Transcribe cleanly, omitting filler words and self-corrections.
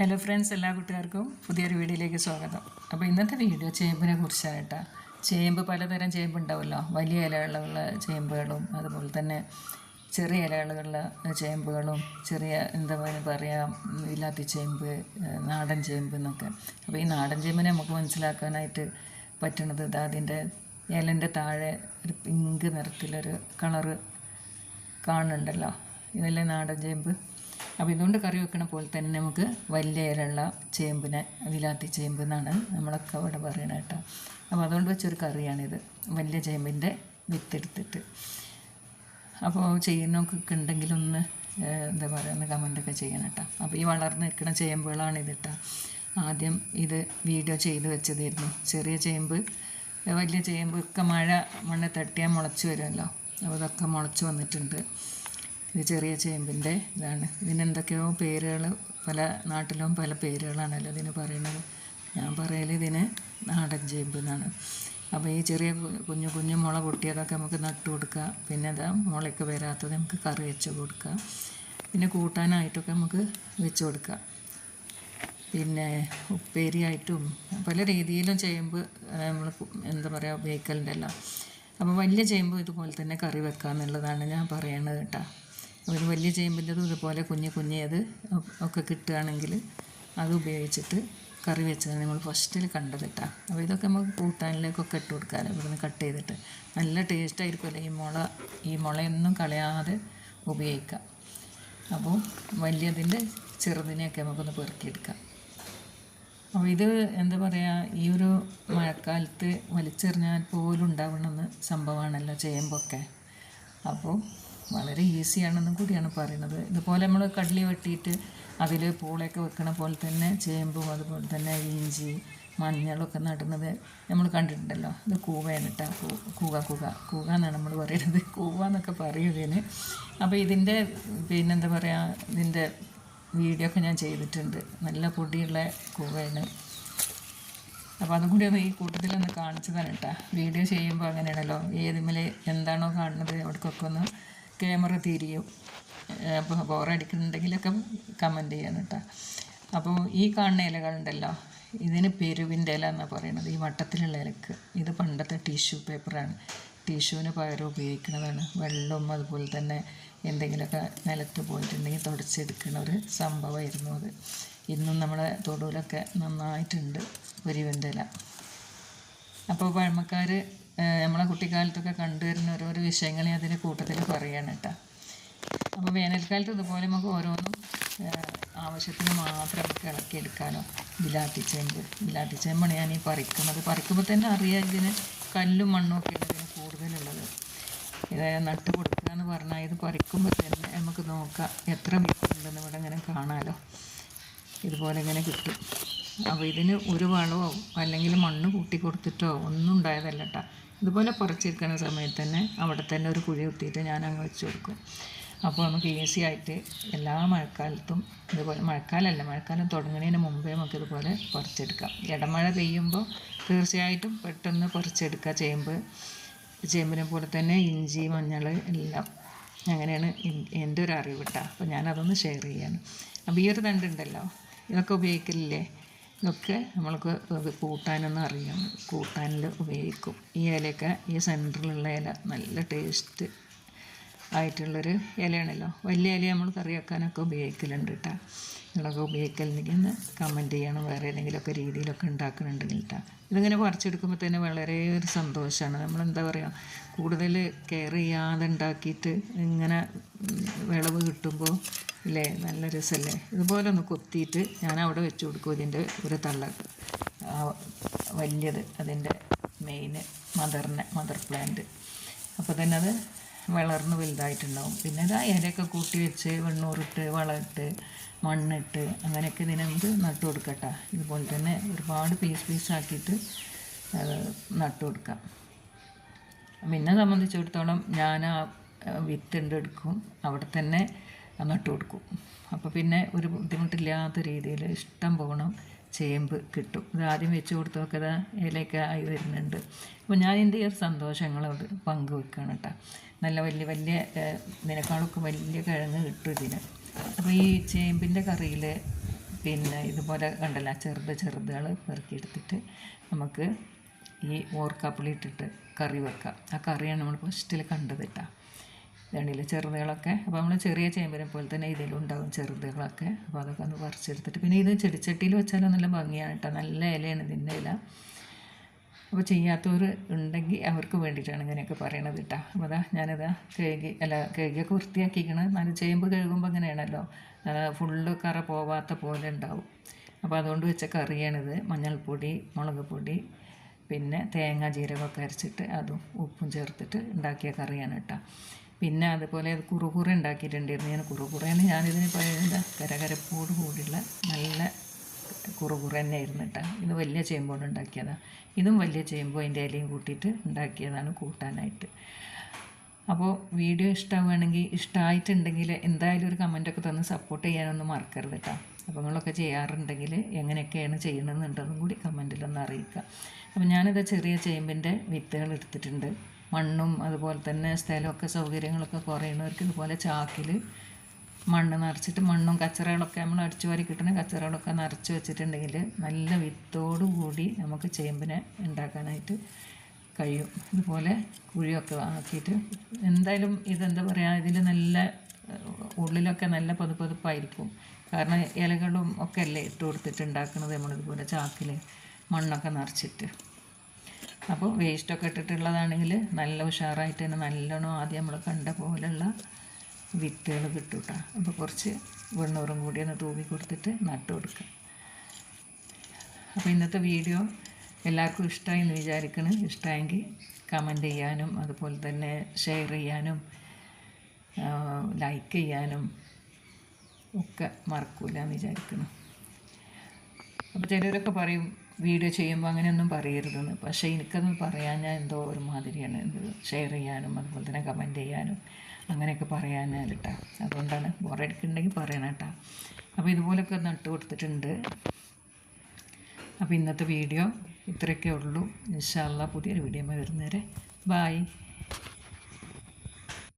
Hello friends, എല്ലാ കൂട്ടുകാർക്കും പുതിയൊരു വീഡിയോയിലേക്ക് സ്വാഗതം. അപ്പോൾ ഇന്നത്തെ വീഡിയോ ചേമ്പിനെ കുറിച്ചായിട്ടാണ്. ചേമ്പ് പലതരം ചേമ്പ് ഉണ്ടാവുമല്ലോ. വലിയ ഇലകളുള്ള ചേമ്പുകളും അതുപോലെ തന്നെ ചെറിയ ഇലകളുള്ള ചേമ്പുകളും ചെറിയ എന്താ പറയുക ഇല്ലാത്ത ചേമ്പ്, നാടൻ ചേമ്പ് എന്നൊക്കെ. അപ്പോൾ ഈ നാടൻ ചേമ്പിനെ നമുക്ക് മനസ്സിലാക്കാനായിട്ട് പറ്റണത് അതിൻ്റെ ഇലൻ്റെ താഴെ ഒരു പിങ്ക് നിറത്തിലൊരു കളറ് കാണുന്നുണ്ടല്ലോ. ഇതല്ലേ നാടൻ ചേമ്പ്. അപ്പോൾ ഇതുകൊണ്ട് കറി വെക്കണ പോലെ തന്നെ നമുക്ക് വലിയ ഇലയുള്ള ചേമ്പിനെ വിലാത്തി ചേമ്പ് എന്നാണ് നമ്മളൊക്കെ അവിടെ പറയണ കേട്ടോ. അപ്പോൾ അതുകൊണ്ട് വെച്ചൊരു കറിയാണിത്, വലിയ ചേമ്പിൻ്റെ വിത്തെടുത്തിട്ട്. അപ്പോൾ ചെയ്യുന്നൊക്കെ ഉണ്ടെങ്കിലൊന്ന് എന്താ പറയുക, ഒന്ന് കമൻറ്റൊക്കെ ചെയ്യണം കേട്ടോ. അപ്പോൾ ഈ വളർന്ന് നിൽക്കുന്ന ചേമ്പുകളാണ് ഇതിട്ടോ. ആദ്യം ഇത് വീഡിയോ ചെയ്ത് വെച്ചതായിരുന്നു. ചെറിയ ചേമ്പ്, വലിയ ചേമ്പ് ഒക്കെ മണ്ണ് തട്ടിയാൽ മുളച്ച് വരുമല്ലോ. അപ്പോൾ ഇതൊക്കെ മുളച്ച് വന്നിട്ടുണ്ട്. ഇത് ചെറിയ ചേമ്പിൻ്റെ ഇതാണ്. ഇതിനെന്തൊക്കെയോ പേരുകൾ, പല നാട്ടിലും പല പേരുകളാണല്ലോ ഇതിന് പറയുന്നത്. ഞാൻ പറയൽ ഇതിന് നാടൻ ചേമ്പ് എന്നാണ്. അപ്പോൾ ഈ ചെറിയ കുഞ്ഞു കുഞ്ഞു മുള പൊട്ടിയതൊക്കെ നമുക്ക് നട്ടു കൊടുക്കാം. പിന്നെ ഇതാ മുളയ്ക്ക് വരാത്തത് നമുക്ക് കറി വെച്ച് കൊടുക്കാം. പിന്നെ കൂട്ടാനായിട്ടൊക്കെ നമുക്ക് വെച്ച് കൊടുക്കാം. പിന്നെ ഉപ്പേരിയായിട്ടും പല രീതിയിലും ചേമ്പ് നമ്മൾ എന്താ പറയുക ഉപയോഗിക്കലുണ്ടല്ലോ. അപ്പോൾ വലിയ ചേമ്പ് ഇതുപോലെ തന്നെ കറി വെക്കുക എന്നുള്ളതാണ് ഞാൻ പറയണത് കേട്ടോ. ഒരു വലിയ ചേമ്പിൻ്റെതും ഇതുപോലെ കുഞ്ഞത് ഒക്കെ കിട്ടുകയാണെങ്കിൽ അത് ഉപയോഗിച്ചിട്ട് കറി വെച്ചതാണ് നമ്മൾ ഫസ്റ്റിൽ കണ്ടത് കേട്ടോ. അപ്പോൾ ഇതൊക്കെ നമുക്ക് കൂട്ടാനിലേക്കൊക്കെ ഇട്ട് കൊടുക്കാമല്ലോ. ഇവിടുന്ന് കട്ട് ചെയ്തിട്ട് നല്ല ടേസ്റ്റ് ആയിരിക്കുമല്ലോ. ഈ മുളയൊന്നും കളയാതെ ഉപയോഗിക്കാം. അപ്പോൾ വലിയതിൻ്റെ ചെറുതിനെയൊക്കെ നമുക്കൊന്ന് പെറുക്കിയെടുക്കാം. അപ്പോൾ ഇത് എന്താ പറയുക, ഈ ഒരു മഴക്കാലത്ത് വലിച്ചെറിഞ്ഞാൽ പോലും ഉണ്ടാവണമെന്ന് സംഭവമാണല്ലോ ചേമ്പൊക്കെ. അപ്പോൾ വളരെ ഈസിയാണെന്നും കൂടിയാണ് പറയുന്നത്. ഇതുപോലെ നമ്മൾ കടലി വെട്ടിയിട്ട് അതിൽ പൂളയൊക്കെ വെക്കണ പോലെ തന്നെ ചേമ്പും അതുപോലെ തന്നെ ഇഞ്ചി മഞ്ഞളൊക്കെ നടുന്നത് നമ്മൾ കണ്ടിട്ടുണ്ടല്ലോ. ഇത് കൂവയാണ് കേട്ടോ. കൂവ എന്നാണ് നമ്മൾ പറയുന്നത്. കൂവ എന്നൊക്കെ പറയും ഇതിന്. അപ്പോൾ ഇതിൻ്റെ പിന്നെന്താ പറയുക, ഇതിൻ്റെ വീഡിയോ ഒക്കെ ഞാൻ ചെയ്തിട്ടുണ്ട്. നല്ല പൊടിയുള്ള കൂവയാണ്. അപ്പോൾ അതും കൂടി ഒന്ന് ഈ കൂട്ടത്തിലൊന്ന് കാണിച്ചതാണ് കേട്ടോ. വീഡിയോ ചെയ്യുമ്പോൾ അങ്ങനെയാണല്ലോ, ഏതുമേൽ എന്താണോ കാണുന്നത് അവിടേക്കൊക്കെ ഒന്ന് ക്യാമറ തിരിയും. അപ്പോൾ ബോറടിക്കുന്നുണ്ടെങ്കിലൊക്കെ കമൻറ്റ് ചെയ്യണം കേട്ടോ. അപ്പോൾ ഈ കാണുന്ന ഇലകളുണ്ടല്ലോ, ഇതിന് പെരുവിൻ്റെ ഇല എന്നാണ് പറയുന്നത്. ഈ വട്ടത്തിലുള്ള ഇലക്ക് ഇത് പണ്ടത്തെ ടിഷ്യൂ പേപ്പറാണ്. ടിഷ്യൂവിന് പകരം ഉപയോഗിക്കുന്നതാണ്. വെള്ളം അതുപോലെ തന്നെ എന്തെങ്കിലുമൊക്കെ നിലത്ത് പോയിട്ടുണ്ടെങ്കിൽ തുടച്ചെടുക്കുന്ന ഒരു സംഭവമായിരുന്നു അത്. ഇന്നും നമ്മളെ തൊടുവിലൊക്കെ നന്നായിട്ടുണ്ട് പെരുവിൻ്റെ ഇല. അപ്പോൾ പഴമക്കാർ നമ്മളെ കുട്ടിക്കാലത്തൊക്കെ കണ്ടുവരുന്ന ഓരോരോ വിഷയങ്ങൾ അതിൻ്റെ കൂട്ടത്തിൽ പറയുകയാണ് കേട്ടോ. അപ്പോൾ വേനൽക്കാലത്ത് ഇതുപോലെ നമുക്ക് ഓരോന്നും ആവശ്യത്തിന് മാത്രം നമുക്ക് ഇളക്കിയെടുക്കാനോ. ബിലാത്തിച്ചേമ്പാണ് ഞാൻ ഈ പറിക്കുമ്പോൾ തന്നെ അറിയാം ഇതിന് കല്ലും മണ്ണും ഒക്കെ ഇതിന് കൂടുതലുള്ളത്. ഇത് നട്ട് കൊടുക്കുക എന്ന് പറഞ്ഞാൽ ഇത് പറിക്കുമ്പോൾ തന്നെ നമുക്ക് നോക്കാം എത്ര വിത്തുണ്ടെന്ന് ഇവിടെ ഇങ്ങനെ കാണാമല്ലോ. ഇതുപോലെ ഇങ്ങനെ കിട്ടും. അപ്പോൾ ഇതിന് ഒരു വളമോ അല്ലെങ്കിൽ മണ്ണ് കൂട്ടി കൊടുത്തിട്ടോ ഒന്നും ഉണ്ടായതല്ല കേട്ടോ. ഇതുപോലെ പറിച്ചെടുക്കുന്ന സമയത്ത് തന്നെ അവിടെ തന്നെ ഒരു കുഴി കുത്തിയിട്ട് ഞാൻ അങ്ങ് വെച്ച് കൊടുക്കും. അപ്പോൾ നമുക്ക് ഈസി ആയിട്ട് എല്ലാ മഴക്കാലത്തും ഇതുപോലെ, മഴക്കാലം തുടങ്ങുന്നതിന് മുമ്പേ നമുക്കിതുപോലെ പറിച്ചെടുക്കാം. ഇടമഴ പെയ്യുമ്പോൾ തീർച്ചയായിട്ടും പെട്ടെന്ന് പറിച്ചെടുക്കുക. ചേമ്പിനെ പോലെ തന്നെ ഇഞ്ചി മഞ്ഞൾ എല്ലാം അങ്ങനെയാണ് എൻ്റെ ഒരു അറിവ് കേട്ടോ. അപ്പോൾ ഞാനതൊന്ന് ഷെയർ ചെയ്യാണ്. അപ്പോൾ ഈ ഒരു തണ്ടുണ്ടല്ലോ, ഇതൊക്കെ ഉപയോഗിക്കലില്ലേ? ഇതൊക്കെ നമ്മൾക്ക് കൂട്ടാനൊന്നും അറിയാം, കൂട്ടാനിൽ ഉപയോഗിക്കും. ഈ ഇലയൊക്കെ ഈ സെൻറ്ററിലുള്ള ഇല നല്ല ടേസ്റ്റ് ആയിട്ടുള്ളൊരു ഇലയാണല്ലോ. വലിയ ഇല നമ്മൾ കറി വെക്കാനൊക്കെ ഉപയോഗിക്കലുണ്ട് കേട്ടോ. നിങ്ങളൊക്കെ ഉപയോഗിക്കലുണ്ടെങ്കിൽ ഒന്ന് കമൻറ്റ് ചെയ്യണം. വേറെ ഏതെങ്കിലുമൊക്കെ രീതിയിലൊക്കെ ഉണ്ടാക്കുന്നുണ്ടെങ്കിൽ കേട്ടോ. ഇതിങ്ങനെ പറിച്ചെടുക്കുമ്പോൾ തന്നെ വളരെ ഒരു സന്തോഷമാണ്. നമ്മളെന്താ പറയുക, കൂടുതൽ കെയർ ചെയ്യാതെ ഉണ്ടാക്കിയിട്ട് ഇങ്ങനെ വിളവ് കിട്ടുമ്പോൾ ഇല്ലേ, നല്ല രസമല്ലേ. ഇതുപോലെ ഒന്ന് കൊത്തിയിട്ട് ഞാൻ അവിടെ വെച്ച് കൊടുക്കും. ഇതിൻ്റെ ഒരു തള്ള വലിയത്, അതിൻ്റെ മെയിന് മദർ പ്ലാന്റ്. അപ്പോൾ തന്നെ അത് വളർന്ന് വലുതായിട്ടുണ്ടാവും. പിന്നെ അത് ഇലയൊക്കെ കൂട്ടി വെച്ച് വെണ്ണൂറിട്ട് വളമിട്ട് മണ്ണിട്ട് അങ്ങനെയൊക്കെ ഇതിനെ നമുക്ക് നട്ടു കൊടുക്കട്ടോ. ഇതുപോലെ തന്നെ ഒരുപാട് പീസാക്കിയിട്ട് നട്ടു കൊടുക്കാം. എന്നെ സംബന്ധിച്ചിടത്തോളം ഞാൻ ആ വിത്തുണ്ടെടുക്കും, അവിടെ തന്നെ നട്ടു കൊടുക്കും. അപ്പോൾ പിന്നെ ഒരു ബുദ്ധിമുട്ടില്ലാത്ത രീതിയിൽ ഇഷ്ടം പോകണം ചേമ്പ് കിട്ടും. ഇത് ആദ്യം വെച്ച് കൊടുത്തൊക്കെ ഇതാ ഇലയൊക്കെ ആയി വരുന്നുണ്ട്. അപ്പോൾ ഞാൻ എൻ്റെ ഈ ഒരു സന്തോഷങ്ങളോട് പങ്കുവെക്കുകയാണ് കേട്ടോ. നല്ല വലിയ ഇതിനേക്കാളൊക്കെ വലിയ കിഴങ്ങ് കിട്ടും ഇതിന്. അപ്പോൾ ഈ ചേമ്പിൻ്റെ കറിയിൽ പിന്നെ ഇതുപോലെ കണ്ടല്ല ചെറുതുകൾ പെറുക്കിയെടുത്തിട്ട് നമുക്ക് ഈ ഓർക്കാപ്പുളി ഇട്ടിട്ട് കറി വെക്കാം. ആ കറിയാണ് നമ്മൾ ഫസ്റ്റിൽ കണ്ടത് കേട്ടോ. ഇതാണ്ടില്ല ചെറുതുകളൊക്കെ. അപ്പോൾ നമ്മൾ ചെറിയ ചേമ്പിനെ പോലെ തന്നെ ഇതിലുണ്ടാകും ചെറുതുകളൊക്കെ. അപ്പോൾ അതൊക്കെ ഒന്ന് പറിച്ചെടുത്തിട്ട് പിന്നെ ഇത് ചെടിച്ചട്ടിയിൽ വെച്ചാലും നല്ല ഭംഗിയാണ് കേട്ടോ. നല്ല ഇലയാണ് ഇതിൻ്റെ ഇല. അപ്പോൾ ചെയ്യാത്തവർ ഉണ്ടെങ്കിൽ അവർക്ക് വേണ്ടിയിട്ടാണ് ഇങ്ങനെയൊക്കെ പറയണത് കേട്ടോ. അപ്പോൾ അതാ ഞാനിതാ കഴുകിയൊക്കെ വൃത്തിയാക്കിക്കണ. നല്ല ചേമ്പ് കഴുകുമ്പോൾ അങ്ങനെയാണല്ലോ, ഫുള്ള് കറ പോവാത്ത പോലെ ഉണ്ടാവും. അപ്പോൾ അതുകൊണ്ട് വെച്ച കറിയാണിത്. മഞ്ഞൾപ്പൊടി, മുളക് പൊടി, പിന്നെ തേങ്ങ ജീരകമൊക്കെ അരച്ചിട്ട് അതും ഉപ്പും ചേർത്തിട്ട് ഉണ്ടാക്കിയ കറിയാണ് കേട്ടോ. പിന്നെ അതുപോലെ അത് കുറുകുറ ഉണ്ടാക്കിയിട്ടുണ്ടായിരുന്നു ഞാൻ. കുറുകുറേന്ന് ഞാനിതിന് പറയുന്നത് കരകരപ്പോട് കൂടിയുള്ള നല്ല കുറുകുറ തന്നെയായിരുന്നു കേട്ടോ. ഇത് വലിയ ചേമ്പോണ്ട് ഉണ്ടാക്കിയതാണ്. ഇതും വലിയ ചേമ്പോ അതിൻ്റെ ഇലയും കൂട്ടിയിട്ട് ഉണ്ടാക്കിയതാണ് കൂട്ടാനായിട്ട്. അപ്പോൾ വീഡിയോ ഇഷ്ടമാവുകയാണെങ്കിൽ, ഇഷ്ടമായിട്ടുണ്ടെങ്കിൽ എന്തായാലും ഒരു കമൻറ്റൊക്കെ തന്ന് സപ്പോർട്ട് ചെയ്യാനൊന്നും മറക്കരുത് കേട്ടോ. അപ്പോൾ നിങ്ങളൊക്കെ ചെയ്യാറുണ്ടെങ്കിൽ എങ്ങനെയൊക്കെയാണ് ചെയ്യണമെന്നുണ്ടെന്നും കൂടി കമൻറ്റിലൊന്ന് അറിയിക്കുക. അപ്പോൾ ഞാനിത് ചെറിയ ചേമ്പിൻ്റെ വിത്തുകൾ എടുത്തിട്ടുണ്ട്. മണ്ണും അതുപോലെ തന്നെ സ്ഥലമൊക്കെ സൗകര്യങ്ങളൊക്കെ കുറയുന്നവർക്ക് ഇതുപോലെ ചാക്കിൽ മണ്ണ് നിറച്ചിട്ട്, മണ്ണും കച്ചറകളൊക്കെ നമ്മൾ അടിച്ചു വാരി കിട്ടുന്ന കച്ചറകളൊക്കെ നിറച്ച് വെച്ചിട്ടുണ്ടെങ്കിൽ നല്ല വിത്തോടു കൂടി നമുക്ക് ചേമ്പിനെ ഉണ്ടാക്കാനായിട്ട് കഴിയും. ഇതുപോലെ കുഴിയൊക്കെ ആക്കിയിട്ട് എന്തായാലും ഇതെന്താ പറയുക, ഇതിൽ നല്ല ഉള്ളിലൊക്കെ നല്ല പതുപ്പായിരിക്കും. കാരണം ഇലകളും ഒക്കെ അല്ലേ ഇട്ട് കൊടുത്തിട്ട് ഉണ്ടാക്കുന്നത് നമ്മളിതുപോലെ ചാക്കിൽ മണ്ണൊക്കെ നിറച്ചിട്ട്. അപ്പോൾ വേസ്റ്റൊക്കെ ഇട്ടിട്ടുള്ളതാണെങ്കിൽ നല്ല ഉഷാറായിട്ട് തന്നെ നല്ലോണം ആദ്യം നമ്മൾ കണ്ട പോലെയുള്ള വിത്തുകൾ കിട്ടും കേട്ടോ. അപ്പോൾ കുറച്ച് വെണ്ണൂറും കൂടി ഒന്ന് തൂവി കൊടുത്തിട്ട് നട്ടു കൊടുക്കുക. അപ്പോൾ ഇന്നത്തെ വീഡിയോ എല്ലാവർക്കും ഇഷ്ടമായി എന്ന് വിചാരിക്കണം. ഇഷ്ടമായെങ്കിൽ കമൻറ്റ് ചെയ്യാനും അതുപോലെ തന്നെ ഷെയർ ചെയ്യാനും ലൈക്ക് ചെയ്യാനും ഒക്കെ മറക്കൂല എന്ന് വിചാരിക്കണം. അപ്പോൾ ചിലരൊക്കെ പറയും വീഡിയോ ചെയ്യുമ്പോൾ അങ്ങനെയൊന്നും പറയരുതെന്ന്. പക്ഷേ എനിക്കത് പറയാൻ ഞാൻ എന്തോ ഒരു മാതിരിയാണ്. ഷെയർ ചെയ്യാനും അതുപോലെ തന്നെ കമൻറ്റ് ചെയ്യാനും അങ്ങനെയൊക്കെ പറയാനാണ് കേട്ടോ. അതുകൊണ്ടാണ് ബോറടിക്കുന്നുണ്ടെങ്കിൽ പറയണം കേട്ടോ. അപ്പോൾ ഇതുപോലെയൊക്കെ നട്ട് കൊടുത്തിട്ടുണ്ട്. അപ്പോൾ ഇന്നത്തെ വീഡിയോ ഇത്രയൊക്കെ ഉള്ളൂ. ഇൻഷാ അല്ലാഹ് പുതിയൊരു വീഡിയോ വരുന്നവരെ ബായ്.